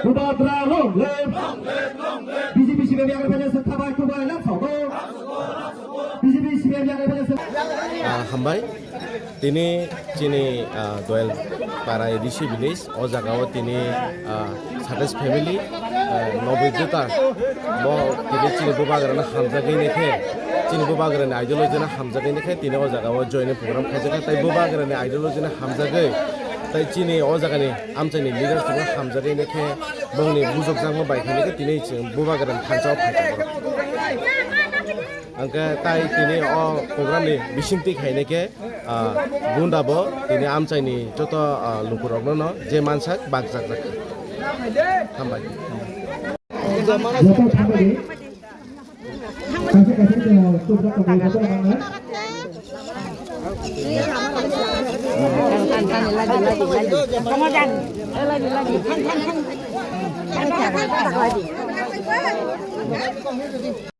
Ubadra long live. BJP CPM yang banyak sekali kubai langsung. BJP CPM yang banyak. হামবাই তিনি চিনি দয়াল পাড়া ADC village ও জায়গাও তিনি সাতাইশ ফ্যামিলি নবৈদ্যতা তিনি চিনি বাগারানা হামজাগৈ নেখে চিনি বাগারানি আইডিওলজিনা হামজাগৈ নেখে তিনি ও জায়গাও জয়েনিং প্রোগ্রাম খাইজাখে তাই বাগারানি আইডিওলজিনা হামজাগৈ তাই চিনি ও জায়গানি আমচাইনি লিডারশিপ হামজাগৈ নেখে বংনি বুজক জাংমা বাইখানিকে তিনি বাগারানি থানচাও ফাইজাগো angka tai tini o program ni bisinti khaineke bundabo tini amchaini joto lukurokno no je mansak bagjak jak hambai lagi